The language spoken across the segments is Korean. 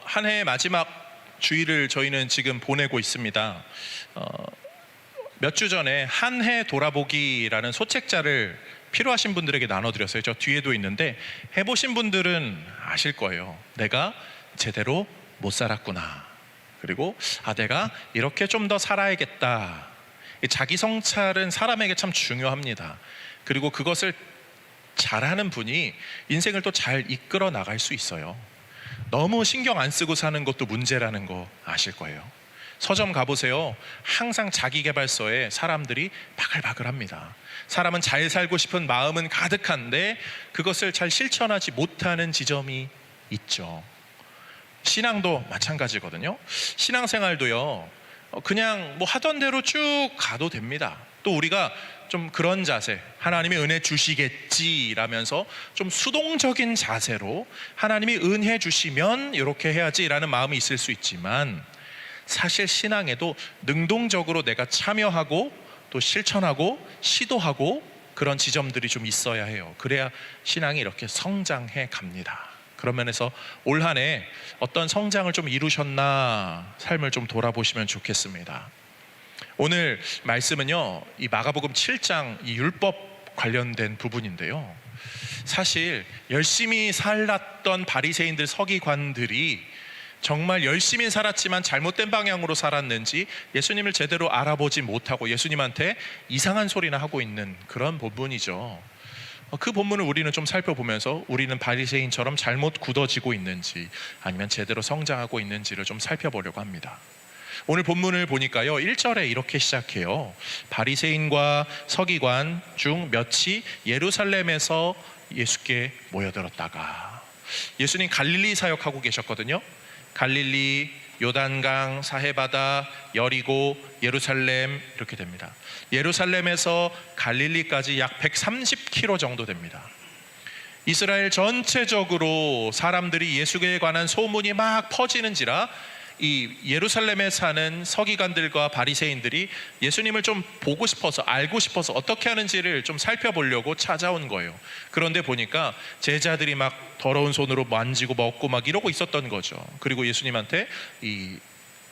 한 해의 마지막 주일을 저희는 지금 보내고 있습니다. 몇 주 전에 한 해 돌아보기라는 소책자를 필요하신 분들에게 나눠드렸어요. 저 뒤에도 있는데 해보신 분들은 아실 거예요. 내가 제대로 못 살았구나. 그리고 내가 이렇게 좀 더 살아야겠다. 자기 성찰은 사람에게 참 중요합니다. 그리고 그것을 잘하는 분이 인생을 또 잘 이끌어 나갈 수 있어요. 너무 신경 안 쓰고 사는 것도 문제라는 거 아실 거예요. 서점 가보세요. 항상 자기계발서에 사람들이 바글바글합니다. 사람은 잘 살고 싶은 마음은 가득한데 그것을 잘 실천하지 못하는 지점이 있죠. 신앙도 마찬가지거든요. 신앙생활도요, 그냥 뭐 하던 대로 쭉 가도 됩니다. 또 우리가 좀 그런 자세, 하나님이 은혜 주시겠지라면서 좀 수동적인 자세로 하나님이 은혜 주시면 이렇게 해야지라는 마음이 있을 수 있지만, 사실 신앙에도 능동적으로 내가 참여하고 또 실천하고 시도하고 그런 지점들이 좀 있어야 해요. 그래야 신앙이 이렇게 성장해 갑니다. 그런 면에서 올 한 해 어떤 성장을 좀 이루셨나 삶을 좀 돌아보시면 좋겠습니다. 오늘 말씀은요, 이 마가복음 7장 이 율법 관련된 부분인데요, 사실 열심히 살았던 바리새인들, 서기관들이 정말 열심히 살았지만 잘못된 방향으로 살았는지 예수님을 제대로 알아보지 못하고 예수님한테 이상한 소리나 하고 있는 그런 본문이죠. 그 본문을 우리는 좀 살펴보면서 우리는 바리새인처럼 잘못 굳어지고 있는지 아니면 제대로 성장하고 있는지를 좀 살펴보려고 합니다. 오늘 본문을 보니까요, 1절에 이렇게 시작해요. 바리새인과 서기관 중 몇이 예루살렘에서 예수께 모여들었다가, 예수님 갈릴리 사역하고 계셨거든요. 갈릴리, 요단강, 사해바다, 여리고, 예루살렘 이렇게 됩니다. 예루살렘에서 갈릴리까지 약 130km 정도 됩니다. 이스라엘 전체적으로 사람들이 예수에 관한 소문이 막 퍼지는지라 이 예루살렘에 사는 서기관들과 바리새인들이 예수님을 좀 보고 싶어서, 알고 싶어서 어떻게 하는지를 좀 살펴보려고 찾아온 거예요. 그런데 보니까 제자들이 막 더러운 손으로 만지고 먹고 막 이러고 있었던 거죠. 그리고 예수님한테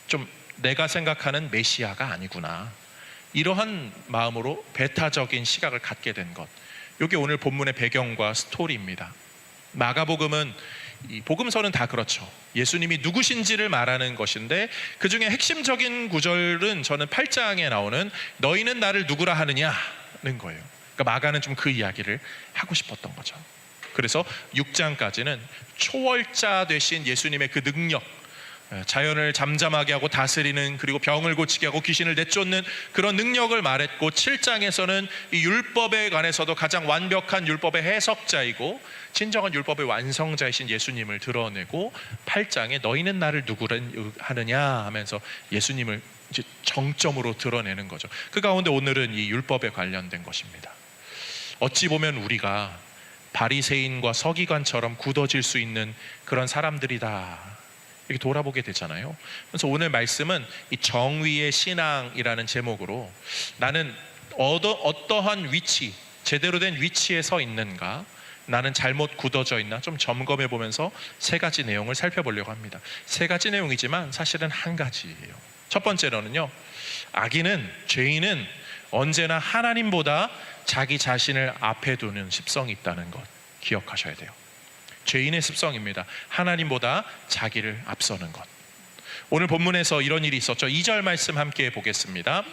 좀 내가 생각하는 메시아가 아니구나, 이러한 마음으로 배타적인 시각을 갖게 된 것, 이게 오늘 본문의 배경과 스토리입니다. 마가복음은, 이 복음서는 다 그렇죠. 예수님이 누구신지를 말하는 것인데 그 중에 핵심적인 구절은 저는 8장에 나오는 너희는 나를 누구라 하느냐는 거예요. 그러니까 마가는 좀 그 이야기를 하고 싶었던 거죠. 그래서 6장까지는 초월자 되신 예수님의 그 능력, 자연을 잠잠하게 하고 다스리는, 그리고 병을 고치게 하고 귀신을 내쫓는 그런 능력을 말했고, 7장에서는 이 율법에 관해서도 가장 완벽한 율법의 해석자이고 진정한 율법의 완성자이신 예수님을 드러내고, 8장에 너희는 나를 누구라 하느냐 하면서 예수님을 이제 정점으로 드러내는 거죠. 그 가운데 오늘은 이 율법에 관련된 것입니다. 어찌 보면 우리가 바리새인과 서기관처럼 굳어질 수 있는 그런 사람들이다, 이렇게 돌아보게 되잖아요. 그래서 오늘 말씀은 이 정의의 신앙이라는 제목으로 나는 어떠한 위치, 제대로 된 위치에 서 있는가, 나는 잘못 굳어져 있나 좀 점검해 보면서 세 가지 내용을 살펴보려고 합니다. 세 가지 내용이지만 사실은 한 가지예요. 첫 번째로는요, 악인은, 죄인은 언제나 하나님보다 자기 자신을 앞에 두는 습성이 있다는 것 기억하셔야 돼요. 죄인의 습성입니다. 하나님보다 자기를 앞서는 것. 오늘 본문에서 이런 일이 있었죠. 2절 말씀 함께 보겠습니다.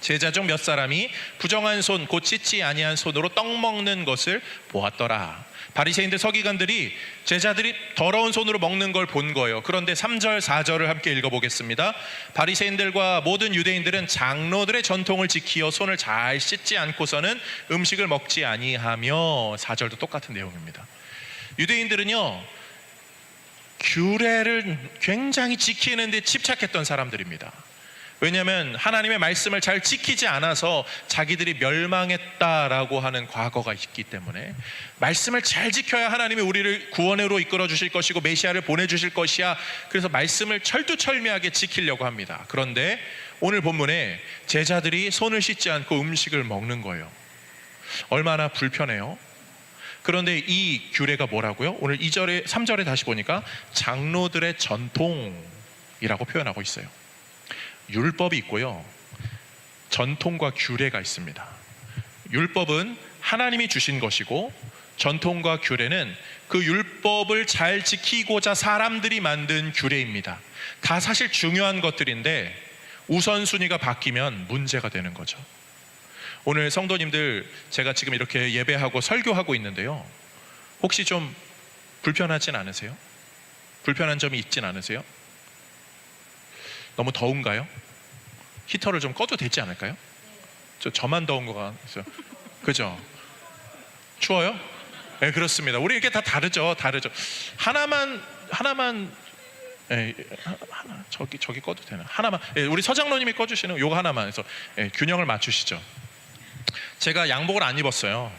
제자 중 몇 사람이 부정한 손, 곧 씻지 아니한 손으로 떡 먹는 것을 보았더라. 바리새인들, 서기관들이 제자들이 더러운 손으로 먹는 걸 본 거예요. 그런데 3절, 4절을 함께 읽어보겠습니다. 바리새인들과 모든 유대인들은 장로들의 전통을 지키어 손을 잘 씻지 않고서는 음식을 먹지 아니하며, 4절도 똑같은 내용입니다. 유대인들은요, 규례를 굉장히 지키는 데 집착했던 사람들입니다. 왜냐하면 하나님의 말씀을 잘 지키지 않아서 자기들이 멸망했다라고 하는 과거가 있기 때문에, 말씀을 잘 지켜야 하나님이 우리를 구원으로 이끌어 주실 것이고 메시아를 보내주실 것이야. 그래서 말씀을 철두철미하게 지키려고 합니다. 그런데 오늘 본문에 제자들이 손을 씻지 않고 음식을 먹는 거예요. 얼마나 불편해요. 그런데 이 규례가 뭐라고요? 오늘 2절에 3절에 다시 보니까 장로들의 전통이라고 표현하고 있어요. 율법이 있고요, 전통과 규례가 있습니다. 율법은 하나님이 주신 것이고, 전통과 규례는 그 율법을 잘 지키고자 사람들이 만든 규례입니다. 다 사실 중요한 것들인데 우선순위가 바뀌면 문제가 되는 거죠. 오늘 성도님들, 제가 지금 이렇게 예배하고 설교하고 있는데요, 혹시 좀 불편하진 않으세요? 불편한 점이 있진 않으세요? 너무 더운가요? 히터를 좀 꺼도 되지 않을까요? 저만 더운 거 같아요. 그죠? 추워요? 네, 그렇습니다. 우리 이렇게 다 다르죠. 하나만 하나 저기 꺼도 되나? 하나만, 우리 서장로님이 꺼주시는 요거 하나만 해서 균형을 맞추시죠. 제가 양복을 안 입었어요.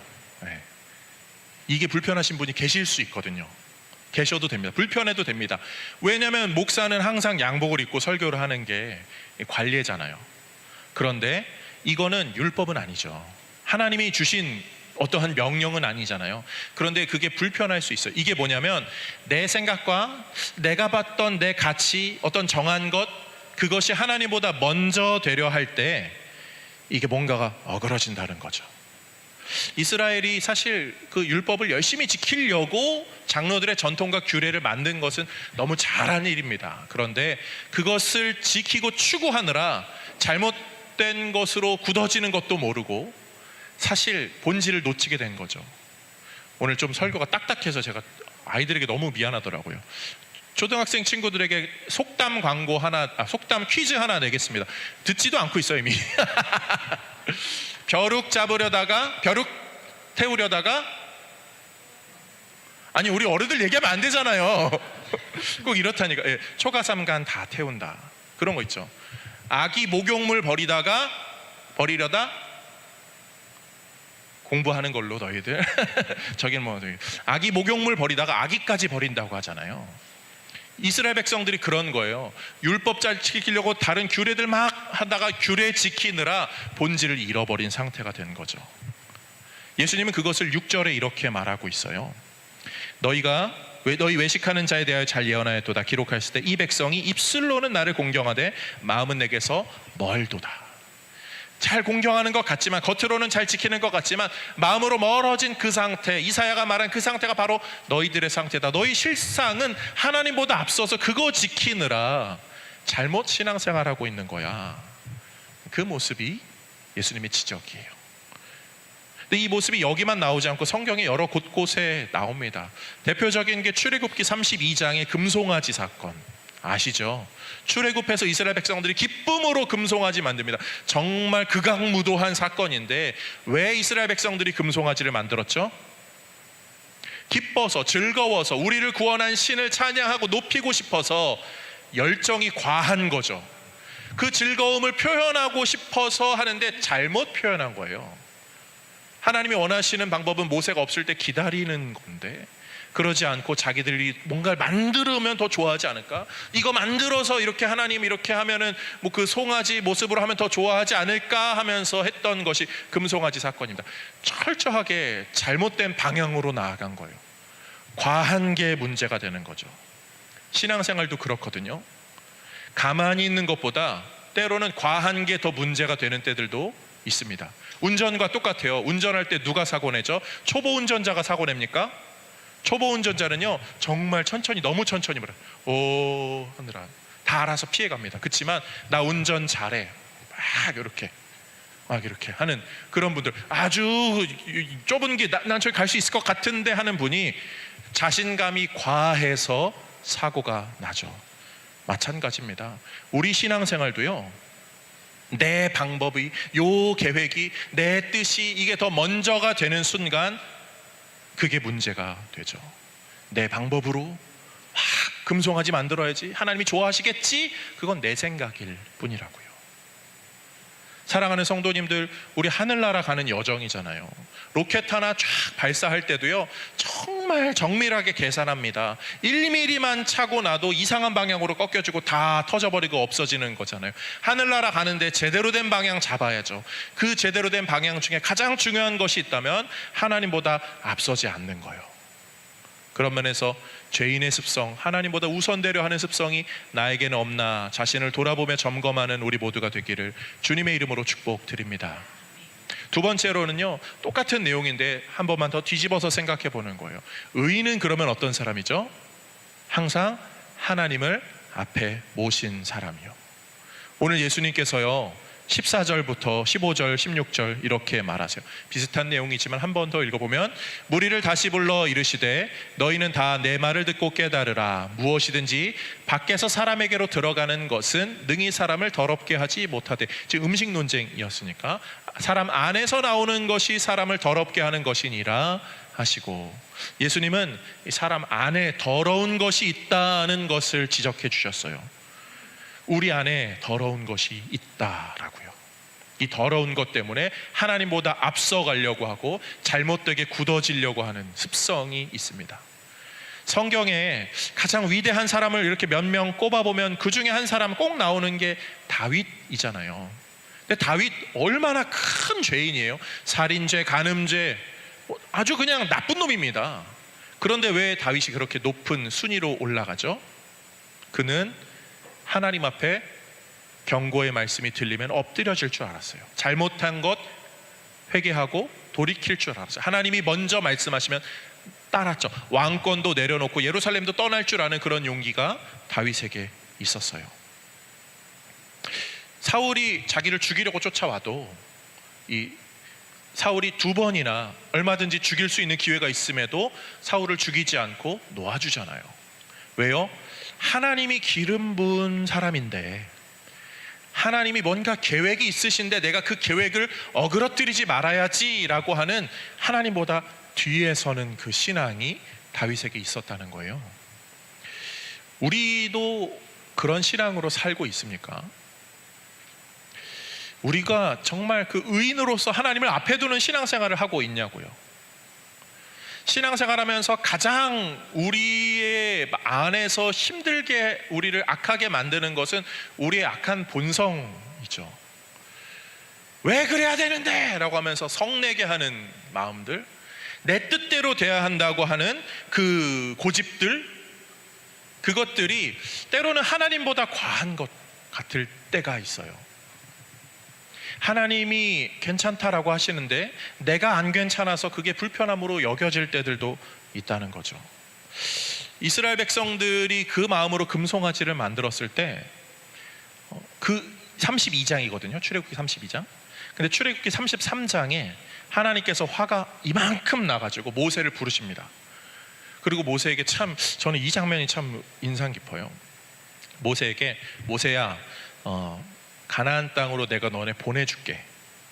이게 불편하신 분이 계실 수 있거든요. 계셔도 됩니다. 불편해도 됩니다. 왜냐하면 목사는 항상 양복을 입고 설교를 하는 게 관례잖아요. 그런데 이거는 율법은 아니죠. 하나님이 주신 어떠한 명령은 아니잖아요. 그런데 그게 불편할 수 있어요. 이게 뭐냐면 내 생각과 내가 봤던 내 가치, 어떤 정한 것, 그것이 하나님보다 먼저 되려 할 때 이게 뭔가가 어그러진다는 거죠. 이스라엘이 사실 그 율법을 열심히 지키려고 장로들의 전통과 규례를 만든 것은 너무 잘한 일입니다. 그런데 그것을 지키고 추구하느라 잘못된 것으로 굳어지는 것도 모르고 사실 본질을 놓치게 된 거죠. 오늘 좀 설교가 딱딱해서 제가 아이들에게 너무 미안하더라고요. 초등학생 친구들에게 속담 광고 하나, 속담 퀴즈 하나 내겠습니다. 듣지도 않고 있어요 이미. 벼룩 태우려다가, 아니 우리 어른들 얘기하면 안 되잖아요. 꼭 이렇다니까. 초가삼간 다 태운다, 그런 거 있죠. 아기 목욕물 버리려다 공부하는 걸로 너희들 저긴 뭐 아기 목욕물 버리다가 아기까지 버린다고 하잖아요. 이스라엘 백성들이 그런 거예요. 율법 잘 지키려고 다른 규례들 막 하다가 규례 지키느라 본질을 잃어버린 상태가 된 거죠. 예수님은 그것을 6절에 이렇게 말하고 있어요. 너희 외식하는 자에 대하여 잘 예언하였도다. 기록하였을 때 이 백성이 입술로는 나를 공경하되 마음은 내게서 멀도다. 잘 공경하는 것 같지만, 겉으로는 잘 지키는 것 같지만 마음으로 멀어진 그 상태, 이사야가 말한 그 상태가 바로 너희들의 상태다. 너희 실상은 하나님보다 앞서서 그거 지키느라 잘못 신앙생활하고 있는 거야. 그 모습이 예수님의 지적이에요. 근데 이 모습이 여기만 나오지 않고 성경의 여러 곳곳에 나옵니다. 대표적인 게 출애굽기 32장의 금송아지 사건 아시죠? 출애굽해서 이스라엘 백성들이 기쁨으로 금송아지 만듭니다. 정말 극악무도한 사건인데 왜 이스라엘 백성들이 금송아지를 만들었죠? 기뻐서, 즐거워서, 우리를 구원한 신을 찬양하고 높이고 싶어서 열정이 과한 거죠. 그 즐거움을 표현하고 싶어서 하는데 잘못 표현한 거예요. 하나님이 원하시는 방법은 모세가 없을 때 기다리는 건데 그러지 않고 자기들이 뭔가를 만들면 더 좋아하지 않을까? 이거 만들어서 이렇게 하나님 이렇게 하면은 뭐 그 송아지 모습으로 하면 더 좋아하지 않을까 하면서 했던 것이 금송아지 사건입니다. 철저하게 잘못된 방향으로 나아간 거예요. 과한 게 문제가 되는 거죠. 신앙생활도 그렇거든요. 가만히 있는 것보다 때로는 과한 게 더 문제가 되는 때들도 있습니다. 운전과 똑같아요. 운전할 때 누가 사고 내죠? 초보 운전자가 사고 냅니까? 초보 운전자는요 정말 천천히, 너무 천천히 오 하느라 다 알아서 피해갑니다. 그렇지만 나 운전 잘해 막 이렇게 하는 그런 분들, 아주 좁은 길 난 저기 갈 수 있을 것 같은데 하는 분이 자신감이 과해서 사고가 나죠. 마찬가지입니다. 우리 신앙생활도요, 내 방법이, 요 계획이, 내 뜻이 이게 더 먼저가 되는 순간 그게 문제가 되죠. 내 방법으로 금송아지 만들어야지, 하나님이 좋아하시겠지, 그건 내 생각일 뿐이라고요. 사랑하는 성도님들, 우리 하늘나라 가는 여정이잖아요. 로켓 하나 쫙 발사할 때도요, 정말 정밀하게 계산합니다. 1mm만 차고 나도 이상한 방향으로 꺾여지고 다 터져버리고 없어지는 거잖아요. 하늘나라 가는데 제대로 된 방향 잡아야죠. 그 제대로 된 방향 중에 가장 중요한 것이 있다면 하나님보다 앞서지 않는 거예요. 그런 면에서 죄인의 습성, 하나님보다 우선되려 하는 습성이 나에게는 없나 자신을 돌아보며 점검하는 우리 모두가 되기를 주님의 이름으로 축복드립니다. 두 번째로는요, 똑같은 내용인데 한 번만 더 뒤집어서 생각해 보는 거예요. 의인은 그러면 어떤 사람이죠? 항상 하나님을 앞에 모신 사람이요. 오늘 예수님께서요, 14절부터 15절, 16절 이렇게 말하세요. 비슷한 내용이지만 한 번 더 읽어보면, 무리를 다시 불러 이르시되 너희는 다 내 말을 듣고 깨달으라. 무엇이든지 밖에서 사람에게로 들어가는 것은 능히 사람을 더럽게 하지 못하되, 지금 음식 논쟁이었으니까 사람 안에서 나오는 것이 사람을 더럽게 하는 것이니라 하시고, 예수님은 사람 안에 더러운 것이 있다는 것을 지적해 주셨어요. 우리 안에 더러운 것이 있다라고요. 이 더러운 것 때문에 하나님보다 앞서가려고 하고 잘못되게 굳어지려고 하는 습성이 있습니다. 성경에 가장 위대한 사람을 이렇게 몇 명 꼽아보면 그 중에 한 사람 꼭 나오는 게 다윗이잖아요. 근데 다윗 얼마나 큰 죄인이에요. 살인죄, 간음죄, 아주 그냥 나쁜 놈입니다. 그런데 왜 다윗이 그렇게 높은 순위로 올라가죠? 그는 하나님 앞에 경고의 말씀이 들리면 엎드려질 줄 알았어요. 잘못한 것 회개하고 돌이킬 줄 알았어요. 하나님이 먼저 말씀하시면 따랐죠. 왕권도 내려놓고 예루살렘도 떠날 줄 아는 그런 용기가 다윗에게 있었어요. 사울이 자기를 죽이려고 쫓아와도 이 사울이 두 번이나 얼마든지 죽일 수 있는 기회가 있음에도 사울을 죽이지 않고 놓아주잖아요. 왜요? 하나님이 기름 부은 사람인데, 하나님이 뭔가 계획이 있으신데 내가 그 계획을 어그러뜨리지 말아야지라고 하는 하나님보다 뒤에 서는 그 신앙이 다윗에게 있었다는 거예요. 우리도 그런 신앙으로 살고 있습니까? 우리가 정말 그 의인으로서 하나님을 앞에 두는 신앙생활을 하고 있냐고요. 신앙생활하면서 가장 우리의 안에서 힘들게 우리를 악하게 만드는 것은 우리의 악한 본성이죠. 왜 그래야 되는데? 라고 하면서 성내게 하는 마음들, 내 뜻대로 돼야 한다고 하는 그 고집들, 그것들이 때로는 하나님보다 과한 것 같을 때가 있어요. 하나님이 괜찮다라고 하시는데 내가 안 괜찮아서 그게 불편함으로 여겨질 때들도 있다는 거죠. 이스라엘 백성들이 그 마음으로 금송아지를 만들었을 때 그 32장이거든요. 출애굽기 32장. 근데 출애굽기 33장에 하나님께서 화가 이만큼 나가지고 모세를 부르십니다. 그리고 모세에게 참, 저는 이 장면이 참 인상 깊어요. 모세에게, 모세야, 가나안 땅으로 내가 너네 보내줄게.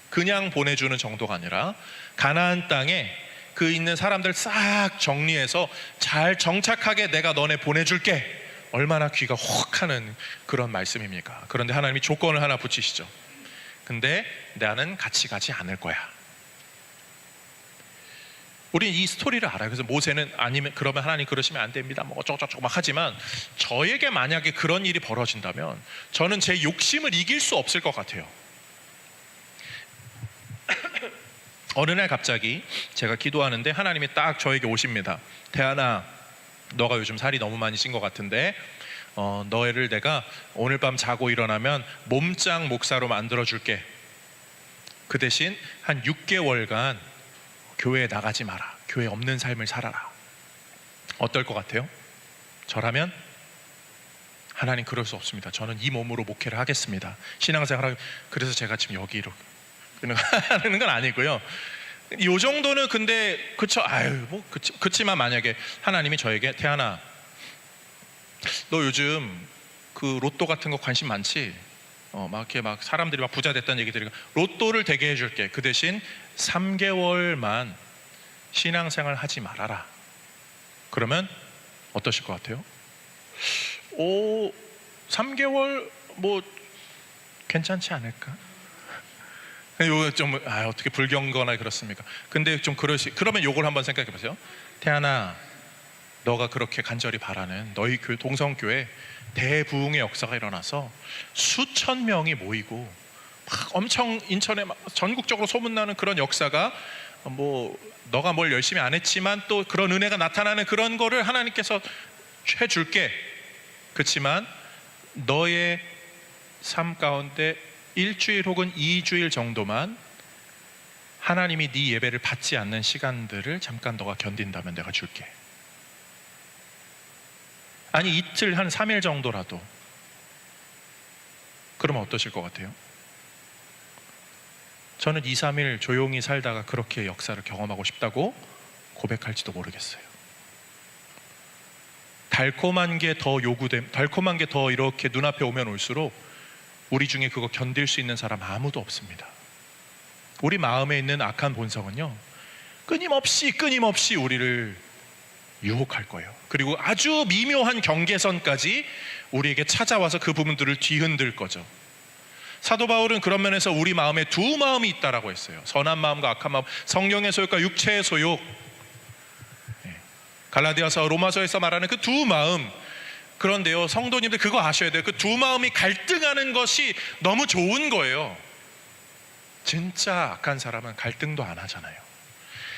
그냥 보내주는 정도가 아니라 가나안 땅에 그 있는 사람들 싹 정리해서 잘 정착하게 내가 너네 보내줄게. 얼마나 귀가 혹 하는 그런 말씀입니까? 그런데 하나님이 조건을 하나 붙이시죠. 근데 나는 같이 가지 않을 거야. 우리는 이 스토리를 알아요. 그래서 모세는 아니면 그러면 하나님 그러시면 안 됩니다. 뭐 어쩌고저쩌고 막 하지만, 저에게 만약에 그런 일이 벌어진다면 저는 제 욕심을 이길 수 없을 것 같아요. 어느 날 갑자기 제가 기도하는데 하나님이 딱 저에게 오십니다. 태안아, 너가 요즘 살이 너무 많이 찐 것 같은데 너를 내가 오늘 밤 자고 일어나면 몸짱 목사로 만들어줄게. 그 대신 한 6개월간 교회에 나가지 마라. 교회 없는 삶을 살아라. 어떨 것 같아요? 저라면 하나님 그럴 수 없습니다. 저는 이 몸으로 목회를 하겠습니다. 신앙생활을. 그래서 제가 지금 여기 이렇게 하는 건 아니고요. 이 정도는 근데 그쵸. 아유 뭐 그치만 만약에 하나님이 저에게 태안아, 너 요즘 그 로또 같은 거 관심 많지? 막 이렇게 막 사람들이 막 부자 됐다는 얘기 들으니까 로또를 되게 해줄게. 그 대신 3개월만 신앙생활 하지 말아라. 그러면 어떠실 것 같아요? 3개월 뭐 괜찮지 않을까? 요 좀 어떻게 불경거나 그렇습니까? 근데 좀 그러면 요걸 한번 생각해 보세요. 태연아, 너가 그렇게 간절히 바라는 너희 동성교회 대부흥의 역사가 일어나서 수천 명이 모이고 막 엄청 인천에 막 전국적으로 소문나는 그런 역사가, 뭐 너가 뭘 열심히 안 했지만 또 그런 은혜가 나타나는 그런 거를 하나님께서 해줄게. 그렇지만 너의 삶 가운데 일주일 혹은 2주일 정도만 하나님이 네 예배를 받지 않는 시간들을 잠깐 너가 견딘다면 내가 줄게. 아니 이틀 한 3일 정도라도. 그러면 어떠실 것 같아요? 저는 2, 3일 조용히 살다가 그렇게 역사를 경험하고 싶다고 고백할지도 모르겠어요. 달콤한 게 달콤한 게 더 이렇게 눈앞에 오면 올수록 우리 중에 그거 견딜 수 있는 사람 아무도 없습니다. 우리 마음에 있는 악한 본성은요, 끊임없이 우리를 유혹할 거예요. 그리고 아주 미묘한 경계선까지 우리에게 찾아와서 그 부분들을 뒤흔들 거죠. 사도 바울은 그런 면에서 우리 마음에 두 마음이 있다라고 했어요. 선한 마음과 악한 마음, 성령의 소욕과 육체의 소욕. 갈라디아서, 로마서에서 말하는 그 두 마음. 그런데요, 성도님들 그거 아셔야 돼요. 그 두 마음이 갈등하는 것이 너무 좋은 거예요. 진짜 악한 사람은 갈등도 안 하잖아요.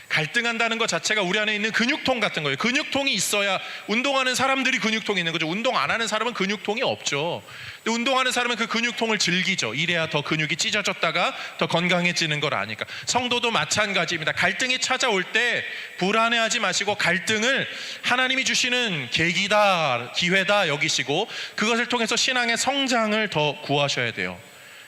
갈등한다는 것 자체가 우리 안에 있는 근육통 같은 거예요. 근육통이 있어야, 운동하는 사람들이 근육통이 있는 거죠. 운동 안 하는 사람은 근육통이 없죠. 근데 운동하는 사람은 그 근육통을 즐기죠. 이래야 더 근육이 찢어졌다가 더 건강해지는 걸 아니까. 성도도 마찬가지입니다. 갈등이 찾아올 때 불안해하지 마시고 갈등을 하나님이 주시는 계기다, 기회다 여기시고 그것을 통해서 신앙의 성장을 더 구하셔야 돼요.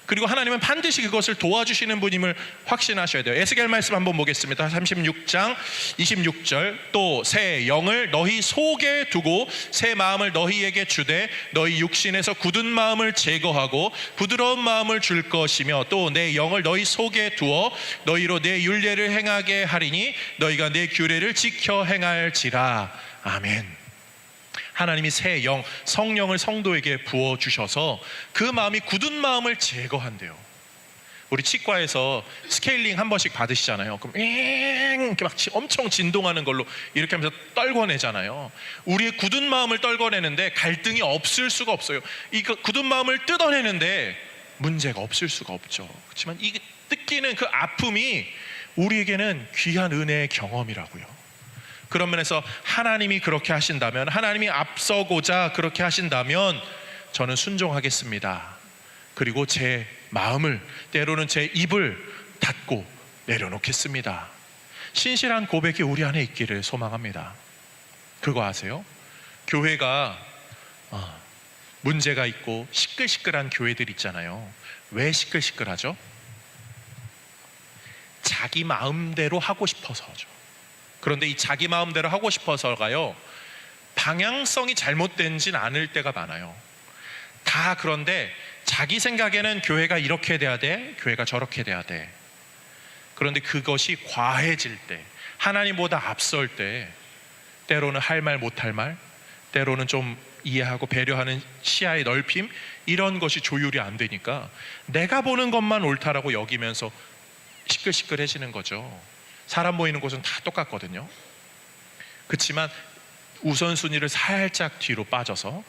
그리고 하나님은 반드시 그것을 도와주시는 분임을 확신하셔야 돼요. 에스겔 말씀 한번 보겠습니다. 36장 26절. 또 새 영을 너희 속에 두고 새 마음을 너희에게 주되 너희 육신에서 굳은 마음을 제거하고 부드러운 마음을 줄 것이며 또 내 영을 너희 속에 두어 너희로 내 율례를 행하게 하리니 너희가 내 규례를 지켜 행할지라. 아멘. 하나님이 새 영, 성령을 성도에게 부어주셔서 그 마음이 굳은 마음을 제거한대요. 우리 치과에서 스케일링 한 번씩 받으시잖아요. 그럼 이렇게 막 엄청 진동하는 걸로 이렇게 하면서 떨궈내잖아요. 우리의 굳은 마음을 떨궈내는데 갈등이 없을 수가 없어요. 이 굳은 마음을 뜯어내는데 문제가 없을 수가 없죠. 그렇지만 이 뜯기는 그 아픔이 우리에게는 귀한 은혜의 경험이라고요. 그런 면에서 하나님이 그렇게 하신다면, 하나님이 앞서고자 그렇게 하신다면 저는 순종하겠습니다. 그리고 제 마음을, 때로는 제 입을 닫고 내려놓겠습니다. 신실한 고백이 우리 안에 있기를 소망합니다. 그거 아세요? 교회가 문제가 있고 시끌시끌한 교회들 있잖아요. 왜 시끌시끌하죠? 자기 마음대로 하고 싶어서죠. 그런데 이 자기 마음대로 하고 싶어서가요, 방향성이 잘못된진 않을 때가 많아요. 다 그런데 자기 생각에는 교회가 이렇게 돼야 돼, 교회가 저렇게 돼야 돼. 그런데 그것이 과해질 때, 하나님보다 앞설 때, 때로는 할 말 못할 말, 때로는 좀 이해하고 배려하는 시야의 넓힘, 이런 것이 조율이 안 되니까 내가 보는 것만 옳다라고 여기면서 시끌시끌해지는 거죠. 사람 모이는 곳은 다 똑같거든요. 그렇지만 우선순위를 살짝 뒤로 빠져서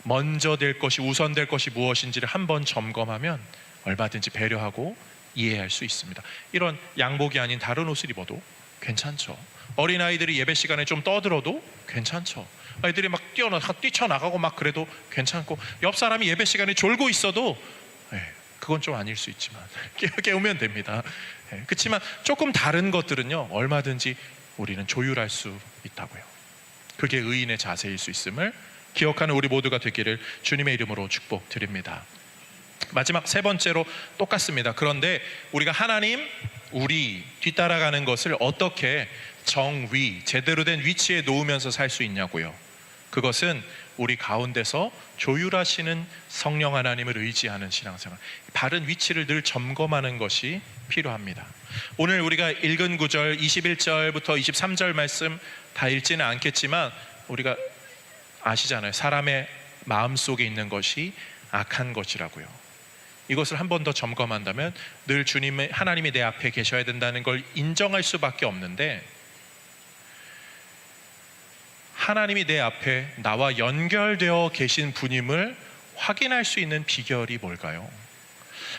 먼저 될 것이, 우선될 것이 무엇인지를 한번 점검하면 얼마든지 배려하고 이해할 수 있습니다. 이런 양복이 아닌 다른 옷을 입어도 괜찮죠. 어린아이들이 예배 시간에 좀 떠들어도 괜찮죠. 아이들이 막 뛰쳐나가고 막 그래도 괜찮고, 옆 사람이 예배 시간에 졸고 있어도 그건 좀 아닐 수 있지만 깨우면 됩니다. 그렇지만 조금 다른 것들은요, 얼마든지 우리는 조율할 수 있다고요. 그게 의인의 자세일 수 있음을 기억하는 우리 모두가 되기를 주님의 이름으로 축복드립니다. 마지막 세 번째로 똑같습니다. 그런데 우리가 하나님, 우리 뒤따라가는 것을 어떻게 정위, 제대로 된 위치에 놓으면서 살 수 있냐고요. 그것은 우리 가운데서 조율하시는 성령 하나님을 의지하는 신앙생활, 바른 위치를 늘 점검하는 것이 필요합니다. 오늘 우리가 읽은 구절 21절부터 23절 말씀 다 읽지는 않겠지만 우리가 아시잖아요. 사람의 마음속에 있는 것이 악한 것이라고요. 이것을 한 번 더 점검한다면 늘 주님의 하나님이 내 앞에 계셔야 된다는 걸 인정할 수밖에 없는데, 하나님이 내 앞에 나와 연결되어 계신 분임을 확인할 수 있는 비결이 뭘까요?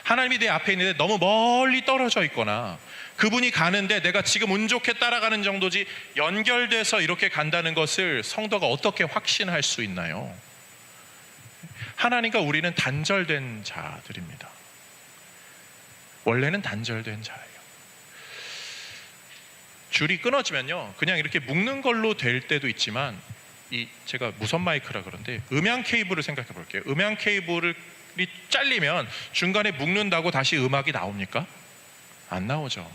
하나님이 내 앞에 있는데 너무 멀리 떨어져 있거나 그분이 가는데 내가 지금 운 좋게 따라가는 정도지 연결돼서 이렇게 간다는 것을 성도가 어떻게 확신할 수 있나요? 하나님과 우리는 단절된 자들입니다. 원래는 단절된 자예요. 줄이 끊어지면요, 그냥 이렇게 묶는 걸로 될 때도 있지만, 제가 무선 마이크라 그런데 음향 케이블을 생각해 볼게요. 음향 케이블이 잘리면 중간에 묶는다고 다시 음악이 나옵니까? 안 나오죠.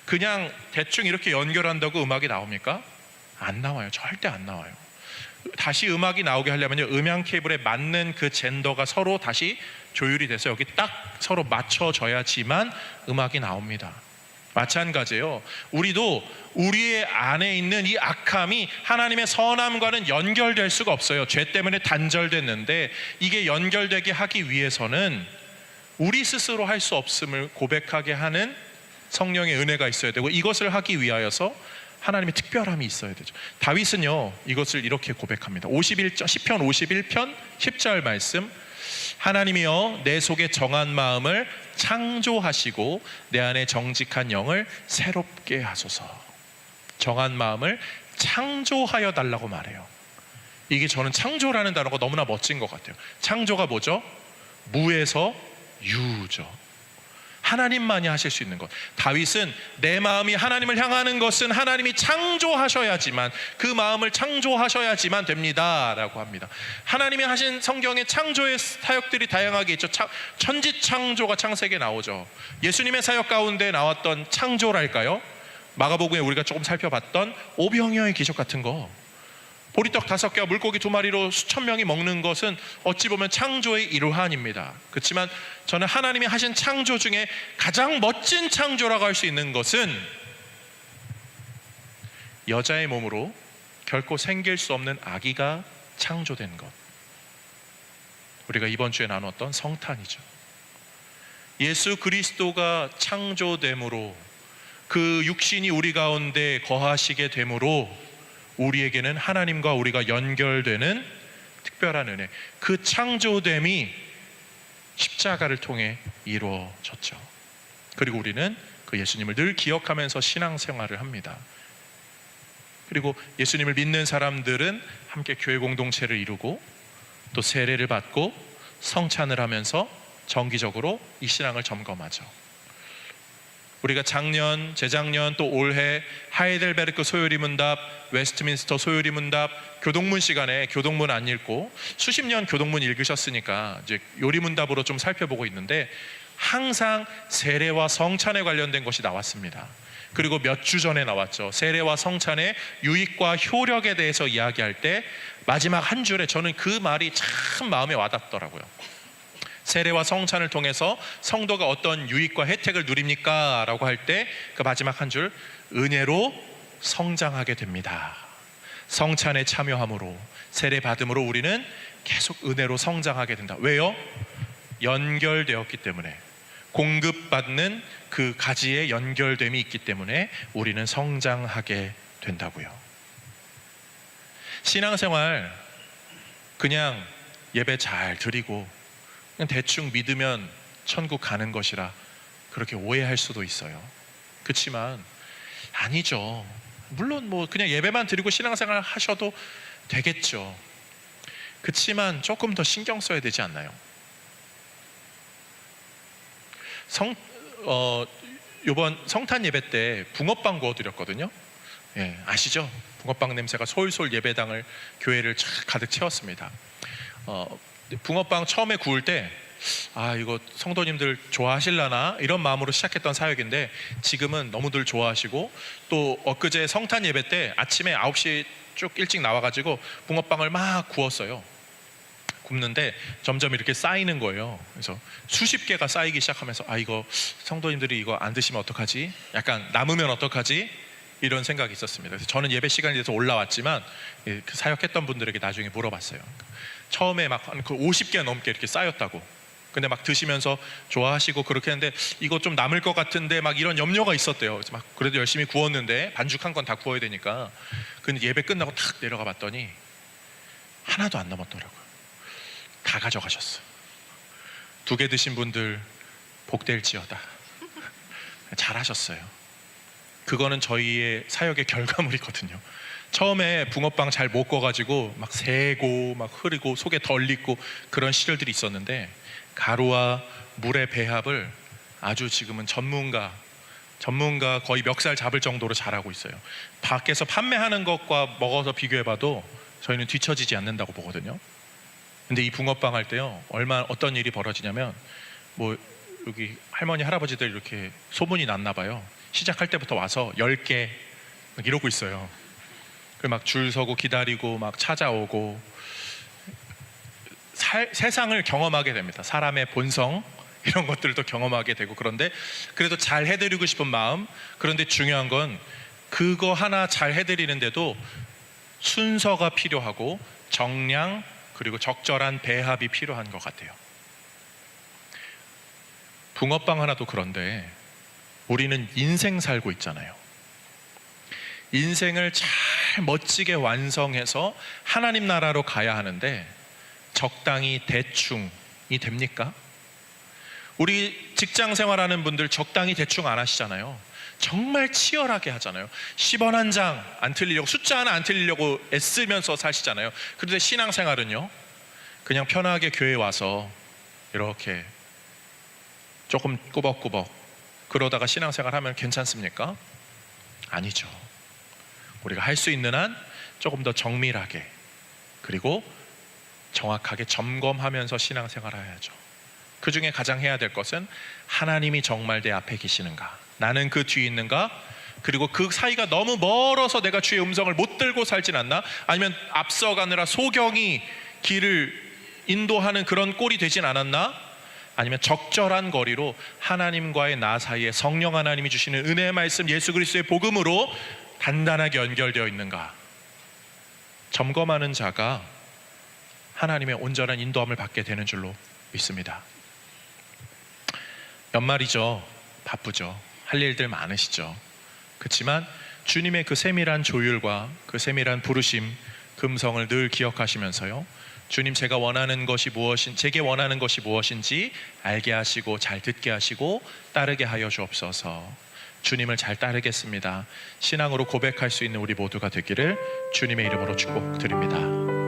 그냥 대충 이렇게 연결한다고 음악이 나옵니까? 안 나와요. 절대 안 나와요. 다시 음악이 나오게 하려면요, 음향 케이블에 맞는 그 젠더가 서로 다시 조율이 돼서 여기 딱 서로 맞춰져야지만 음악이 나옵니다. 마찬가지예요. 우리도 우리의 안에 있는 이 악함이 하나님의 선함과는 연결될 수가 없어요. 죄 때문에 단절됐는데, 이게 연결되게 하기 위해서는 우리 스스로 할 수 없음을 고백하게 하는 성령의 은혜가 있어야 되고, 이것을 하기 위하여서 하나님의 특별함이 있어야 되죠. 다윗은요, 이것을 이렇게 고백합니다. 10편 51편 10절 말씀, 하나님이여 내 속에 정한 마음을 창조하시고 내 안에 정직한 영을 새롭게 하소서. 정한 마음을 창조하여 달라고 말해요. 이게 저는 창조라는 단어가 너무나 멋진 것 같아요. 창조가 뭐죠? 무에서 유죠. 하나님만이 하실 수 있는 것. 다윗은 내 마음이 하나님을 향하는 것은 하나님이 창조하셔야지만, 그 마음을 창조하셔야지만 됩니다 라고 합니다. 하나님이 하신 성경의 창조의 사역들이 다양하게 있죠. 천지창조가 창세기에 나오죠. 예수님의 사역 가운데 나왔던 창조랄까요? 마가복음에 우리가 조금 살펴봤던 오병이어의 기적 같은 거, 보리떡 5개와 물고기 2마리로 수천 명이 먹는 것은 어찌 보면 창조의 일환입니다. 그렇지만 저는 하나님이 하신 창조 중에 가장 멋진 창조라고 할 수 있는 것은 여자의 몸으로 결코 생길 수 없는 아기가 창조된 것. 우리가 이번 주에 나눴던 성탄이죠. 예수 그리스도가 창조됨으로, 그 육신이 우리 가운데 거하시게 됨으로 우리에게는 하나님과 우리가 연결되는 특별한 은혜, 그 창조됨이 십자가를 통해 이루어졌죠. 그리고 우리는 그 예수님을 늘 기억하면서 신앙생활을 합니다. 그리고 예수님을 믿는 사람들은 함께 교회 공동체를 이루고 또 세례를 받고 성찬을 하면서 정기적으로 이 신앙을 점검하죠. 우리가 작년, 재작년, 또 올해 하이델베르크 소요리 문답, 웨스트민스터 소요리 문답, 교동문 시간에 교동문 안 읽고 수십 년 교동문 읽으셨으니까 이제 요리 문답으로 좀 살펴보고 있는데, 항상 세례와 성찬에 관련된 것이 나왔습니다. 그리고 몇 주 전에 나왔죠. 세례와 성찬의 유익과 효력에 대해서 이야기할 때 마지막 한 줄에 저는 그 말이 참 마음에 와닿더라고요. 세례와 성찬을 통해서 성도가 어떤 유익과 혜택을 누립니까? 라고 할 때 그 마지막 한 줄, 은혜로 성장하게 됩니다. 성찬에 참여함으로, 세례 받음으로 우리는 계속 은혜로 성장하게 된다. 왜요? 연결되었기 때문에, 공급받는 그 가지에 연결됨이 있기 때문에 우리는 성장하게 된다고요. 신앙생활 그냥 예배 잘 드리고 그냥 대충 믿으면 천국 가는 것이라 그렇게 오해할 수도 있어요. 그렇지만 아니죠. 물론 뭐 그냥 예배만 드리고 신앙생활 하셔도 되겠죠. 그렇지만 조금 더 신경 써야 되지 않나요? 이번 성탄 예배 때 붕어빵 구워드렸거든요. 예, 아시죠? 붕어빵 냄새가 솔솔 예배당을, 교회를 가득 채웠습니다. 붕어빵 처음에 구울 때 이거 성도님들 좋아하실라나 이런 마음으로 시작했던 사역인데, 지금은 너무들 좋아하시고, 또 엊그제 성탄 예배 때 아침에 9시 쭉 일찍 나와가지고 붕어빵을 막 구웠어요. 굽는데 점점 이렇게 쌓이는 거예요. 그래서 수십 개가 쌓이기 시작하면서 이거 성도님들이 이거 안 드시면 어떡하지? 약간 남으면 어떡하지? 이런 생각이 있었습니다. 그래서 저는 예배 시간이 돼서 올라왔지만 그 사역했던 분들에게 나중에 물어봤어요. 처음에 막 그 50개 넘게 이렇게 쌓였다고. 근데 막 드시면서 좋아하시고 그렇게 했는데 이거 좀 남을 것 같은데 막 이런 염려가 있었대요. 그래서 막 그래도 열심히 구웠는데 반죽한 건 다 구워야 되니까. 근데 예배 끝나고 탁 내려가 봤더니 하나도 안 남았더라고요. 다 가져가셨어. 2개 드신 분들 복될지어다. 잘하셨어요. 그거는 저희의 사역의 결과물이거든요. 처음에 붕어빵 잘 못 구워가지고 막 새고 막 흐르고 속에 덜 익고 그런 시절들이 있었는데 가루와 물의 배합을 아주 지금은 전문가 거의 멱살 잡을 정도로 잘하고 있어요. 밖에서 판매하는 것과 먹어서 비교해봐도 저희는 뒤처지지 않는다고 보거든요. 근데 이 붕어빵 할 때요, 어떤 일이 벌어지냐면 뭐 여기 할머니 할아버지들 이렇게 소문이 났나 봐요. 시작할 때부터 와서 10개 막 이러고 있어요. 막 줄 서고 기다리고 막 찾아오고 세상을 경험하게 됩니다. 사람의 본성 이런 것들도 경험하게 되고. 그런데 그래도 잘 해드리고 싶은 마음, 그런데 중요한 건 그거 하나 잘 해드리는데도 순서가 필요하고 정량 그리고 적절한 배합이 필요한 것 같아요. 붕어빵 하나도 그런데 우리는 인생 살고 있잖아요. 인생을 잘 멋지게 완성해서 하나님 나라로 가야 하는데 적당히 대충이 됩니까? 우리 직장 생활하는 분들 적당히 대충 안 하시잖아요. 정말 치열하게 하잖아요. 10원 한 장 안 틀리려고, 숫자 하나 안 틀리려고 애쓰면서 사시잖아요. 그런데 신앙생활은요, 그냥 편하게 교회 와서 이렇게 조금 꾸벅꾸벅 그러다가 신앙생활 하면 괜찮습니까? 아니죠. 우리가 할 수 있는 한 조금 더 정밀하게 그리고 정확하게 점검하면서 신앙생활을 해야죠. 그 중에 가장 해야 될 것은 하나님이 정말 내 앞에 계시는가, 나는 그 뒤에 있는가, 그리고 그 사이가 너무 멀어서 내가 주의 음성을 못 들고 살진 않나, 아니면 앞서가느라 소경이 길을 인도하는 그런 꼴이 되진 않았나, 아니면 적절한 거리로 하나님과의 나 사이에 성령 하나님이 주시는 은혜의 말씀 예수 그리스도의 복음으로 단단하게 연결되어 있는가, 점검하는 자가 하나님의 온전한 인도함을 받게 되는 줄로 믿습니다. 연말이죠. 바쁘죠. 할 일들 많으시죠. 그렇지만 주님의 그 세밀한 조율과 그 세밀한 부르심, 금성을 늘 기억하시면서요, 주님 제가 원하는 것이 제게 원하는 것이 무엇인지 알게 하시고 잘 듣게 하시고 따르게 하여 주옵소서. 주님을 잘 따르겠습니다. 신앙으로 고백할 수 있는 우리 모두가 되기를 주님의 이름으로 축복드립니다.